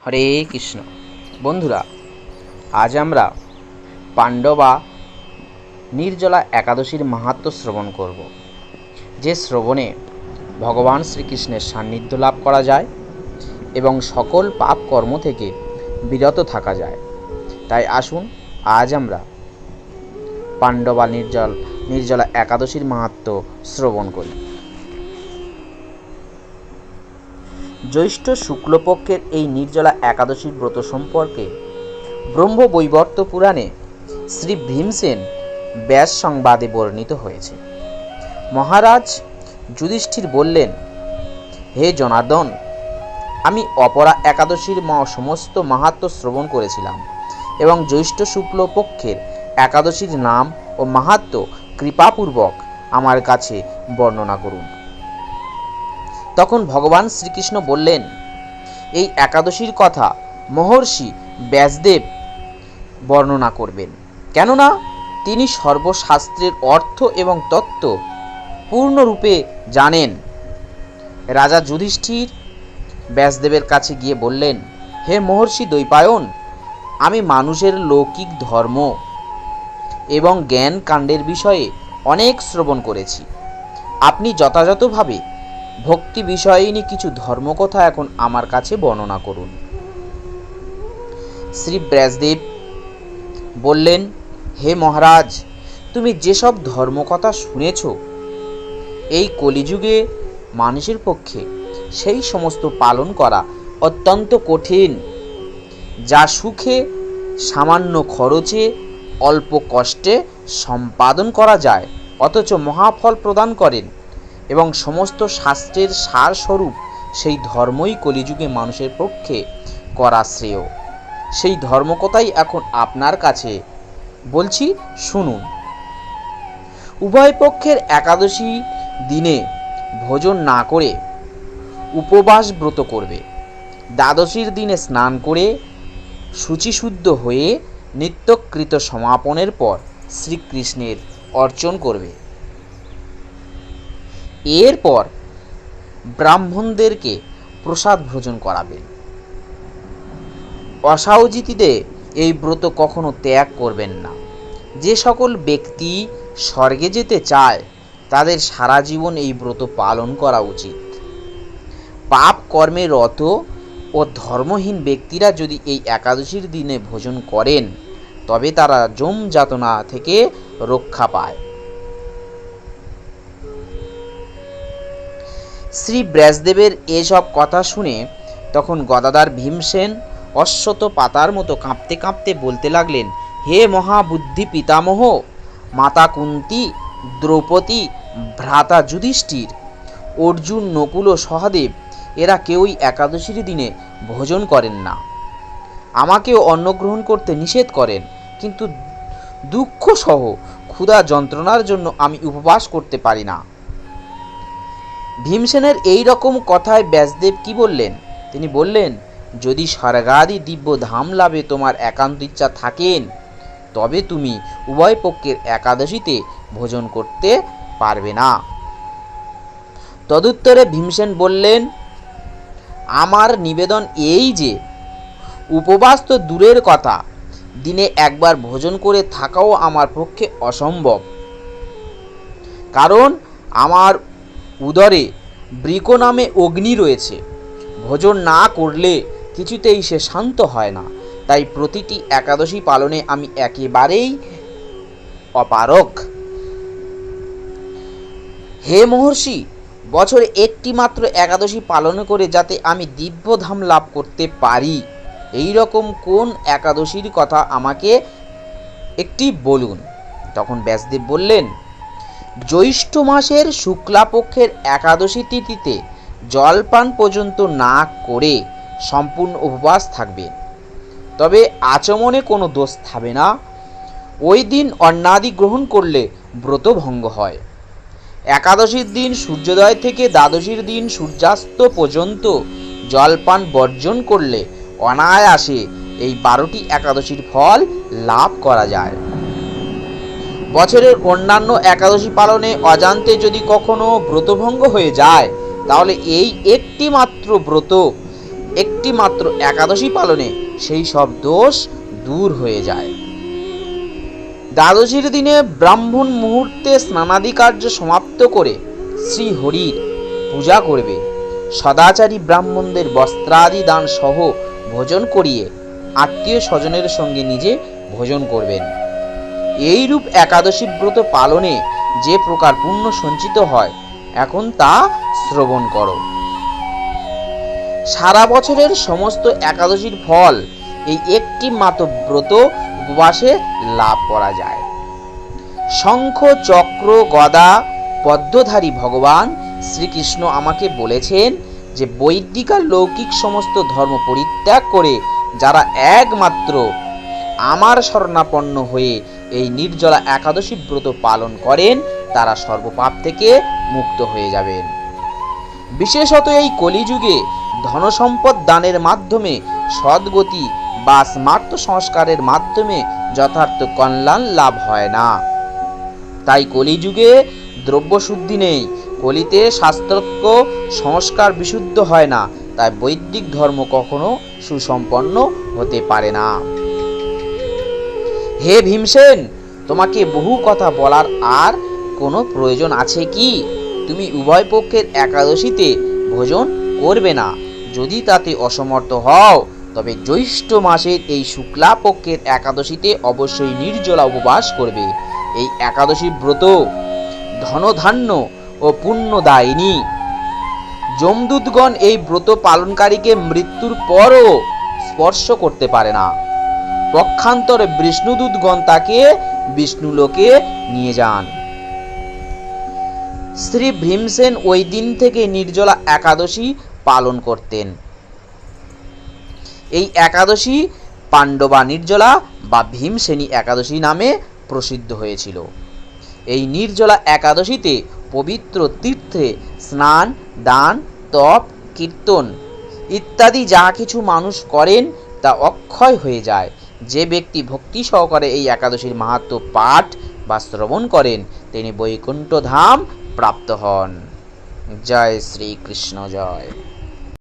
হরে কৃষ্ণ। বন্ধুরা, আজ আমরা পাণ্ডবা নির্জলা একাদশীর মাহাত্ম্য শ্রবণ করব, যে শ্রবণে ভগবান শ্রীকৃষ্ণের সান্নিধ্য লাভ করা যায় এবং সকল পাপ কর্ম থেকে বিরত থাকা যায়। তাই আসুন আজ আমরা পাণ্ডবা নির্জলা একাদশীর মাহাত্ম্য শ্রবণ করি। জ্যৈষ্ঠ শুক্লপক্ষের এই নির্জলা একাদশীর ব্রত সম্পর্কে ব্রহ্মবৈবর্ত পুরাণে শ্রী ভীমসেন ব্যাস সংবাদে বর্ণিত হয়েছে। মহারাজ যুধিষ্ঠির বললেন, হে জনার্দন, আমি অপরা একাদশীর সমস্ত মাহাত্ম্য শ্রবণ করেছিলাম এবং জ্যৈষ্ঠ শুক্লপক্ষের একাদশীর নাম ও মাহাত্ম্য কৃপাপূর্বক আমার কাছে বর্ণনা করুন। তখন ভগবান শ্রীকৃষ্ণ বললেন, এই একাদশীর কথা মহর্ষি ব্যাসদেব বর্ণনা করবেন, কেননা তিনি সর্বশাস্ত্রের অর্থ এবং তত্ত্ব পূর্ণরূপে জানেন। রাজা যুধিষ্ঠির ব্যাসদেবের কাছে গিয়ে বললেন, হে মহর্ষি দ্বৈপায়ন, আমি মানুষের লৌকিক ধর্ম এবং জ্ঞান কাণ্ডের বিষয়ে অনেক শ্রবণ করেছি। আপনি যথাযথভাবে ভক্তি বিষয়িনী কিছু ধর্মকথা এখন আমার কাছে বর্ণনা করুন। শ্রী ব্যাসদেব বললেন, হে মহারাজ, তুমি যেসব ধর্মকথা শুনেছ, এই কলিযুগে মানুষের পক্ষে সেই সমস্ত পালন করা অত্যন্ত কঠিন, যা সুখে সামান্য খরচে অল্প কষ্টে সম্পাদন করা যায়, অথচ মহাফল প্রদান করেন এবং সমস্ত শাস্ত্রের সারস্বরূপ সেই ধর্মই কলিযুগে মানুষের পক্ষে করা শ্রেয়। সেই ধর্মকথাই এখন আপনার কাছে বলছি, শুনুন। উভয় পক্ষের একাদশী দিনে ভোজন না করে উপবাস ব্রত করবে। দ্বাদশীর দিনে স্নান করে শুচিশুদ্ধ হয়ে নিত্যকৃত সমাপনের পর শ্রীকৃষ্ণের অর্চন করবে। এরপর ব্রাহ্মণদেরকে প্রসাদ ভোজন করাবেন। অসাউজিতিতে এই ব্রত কখনো ত্যাগ করবেন না। যে সকল ব্যক্তি স্বর্গে যেতে চায় তাদের সারা জীবন এই ব্রত পালন করা উচিত। পাপ কর্মে রত ও ধর্মহীন ব্যক্তিরা যদি এই একাদশীর দিনে ভোজন করেন তবে তারা যম যাতনা থেকে রক্ষা পায়। শ্রী ব্যাসদেবের এসব কথা শুনে তখন গদাধর ভীমসেন অশ্বত পাতার মতো কাঁপতে কাঁপতে বলতে লাগলেন, হে মহাবুদ্ধি পিতামহ, মাতা কুন্তী, দ্রৌপদী, ভ্রাতা যুধিষ্ঠির, অর্জুন, নকুল ও সহদেব এরা কেউই একাদশীর দিনে ভোজন করেন না। আমাকেও অন্ন গ্রহণ করতে নিষেধ করেন, কিন্তু দুঃখ সহ ক্ষুধা যন্ত্রণার জন্য আমি উপবাস করতে পারি না। ভীমসেনের এই রকম কথায় ব্যাসদেব কি বললেন? তিনি বললেন, যদি স্বর্গাদি দিব্য ধাম লাভে তোমার একান্ত ইচ্ছা থাকেন তবে তুমি উভয় পক্ষের একাদশীতে ভোজন করতে পারবে না। তদুত্তরে ভীমসেন বললেন, আমার নিবেদন এই যে উপবাস তো দূরের কথা, দিনে একবার ভোজন করে থাকাও আমার পক্ষে অসম্ভব। কারণ আমার উদরে বৃক নামে অগ্নি রয়েছে। ভোজন না করলে কিছুতেই সে শান্ত হয় না। তাই প্রতিটি একাদশী পালনে আমি একেবারেই অপারগ। হে মহর্ষি, বছরে একটি মাত্র একাদশী পালন করে যাতে আমি দিব্যধাম লাভ করতে পারি, এই রকম কোন একাদশীর কথা আমাকে একটি বলুন। তখন ব্যাসদেব বললেন, জ্যৈষ্ঠ মাসের শুক্লাপক্ষের একাদশী তিথিতে জলপান পর্যন্ত না করে সম্পূর্ণ উপবাস থাকবে, তবে আচমনে কোনো দোষ থাকবে না। ওই দিন অন্নাদি গ্রহণ করলে ব্রত ভঙ্গ হয়। একাদশীর দিন সূর্যোদয় থেকে দ্বাদশীর দিন সূর্যাস্ত পর্যন্ত জলপান বর্জন করলে অনায়াসে এই 12টি একাদশীর ফল লাভ করা যায়। বছরের অন্যান্য একাদশী পালনে অজান্তে যদি কখনো ব্রতভঙ্গ হয়ে যায় তাহলে এই একটি মাত্র ব্রত একটি মাত্র একাদশী পালনে সেই সব দোষ দূর হয়ে যায়। দ্বাদশীর দিনে ব্রাহ্মণ মুহূর্তে স্নানাদি কার্য সমাপ্ত করে শ্রী হরির পূজা করবে। সদাচারী ব্রাহ্মণদের বস্ত্রাদি দান সহ ভোজন করিয়ে আত্মীয় স্বজনের সঙ্গে নিজে ভোজন করবেন। এইরূপ একাদশী ব্রত পালনে যে প্রকার পুণ্য সঞ্চিত হয়, এখন তা শ্রবণ করো। সারা বছরের সমস্ত একাদশীর ফল এই একটি মাত্র ব্রত উপবাসে লাভ করা যায়। শঙ্খ চক্র গদা পদ্মধারী ভগবান শ্রীকৃষ্ণ আমাকে বলেছেন যে বৈদিক আর লৌকিক সমস্ত ধর্ম পরিত্যাগ করে যারা একমাত্র আমার শরণাপন্ন হয়ে এই নির্জলা একাদশী ব্রত পালন করেন, তারা সর্বপাপ থেকে মুক্ত হয়ে যাবেন। বিশেষত এই কলিযুগে ধনসম্পদ দানের মাধ্যমে, সদ্গতি বা স্মার্ত সংস্কারের মাধ্যমে যথার্থ কল্যাণ লাভ হয় না। তাই কলিযুগে দ্রব্য শুদ্ধি নেই, কলিতে শাস্ত্রোক্ত সংস্কার বিশুদ্ধ হয় না, তাই বৈদিক ধর্ম কখনো সুসম্পন্ন হতে পারে না। হে ভীমসেন, তোমাকে বহু কথা বলার আর কোনো প্রয়োজন আছে কি? তুমি উভয় পক্ষের একাদশীতে ভোজন করবে না। যদি তাতে অসমর্থ হও, তবে জ্যৈষ্ঠ মাসের এই শুক্লা পক্ষের একাদশীতে অবশ্যই নির্জলা উপবাস করবে। এই একাদশী ব্রত ধনধান্য ও পুণ্যদায়িনী। যমদূতগণ এই ব্রত পালনকারীকে মৃত্যুর পরও স্পর্শ করতে পারে না। পক্ষান্তরে বিষ্ণুদূতগণ তাকে বিষ্ণুলোকে নিয়ে যান। শ্রী ভীমসেন ওই দিন থেকে নির্জলা একাদশী পালন করতেন। এই একাদশী পাণ্ডবা নির্জলা বা ভীমসেনী একাদশী নামে প্রসিদ্ধ হয়েছিল। এই নির্জলা একাদশীতে পবিত্র তীর্থে স্নান, দান, তপ, কীর্তন ইত্যাদি যা কিছু মানুষ করেন তা অক্ষয় হয়ে যায়। যে ব্যক্তি ভক্তি সহকারে এই একাদশীর মাহাত্ম্য পাঠ বা শ্রবণ করেন, তিনি বৈকুণ্ঠ ধাম প্রাপ্ত হন। জয় শ্রীকৃষ্ণ জয়।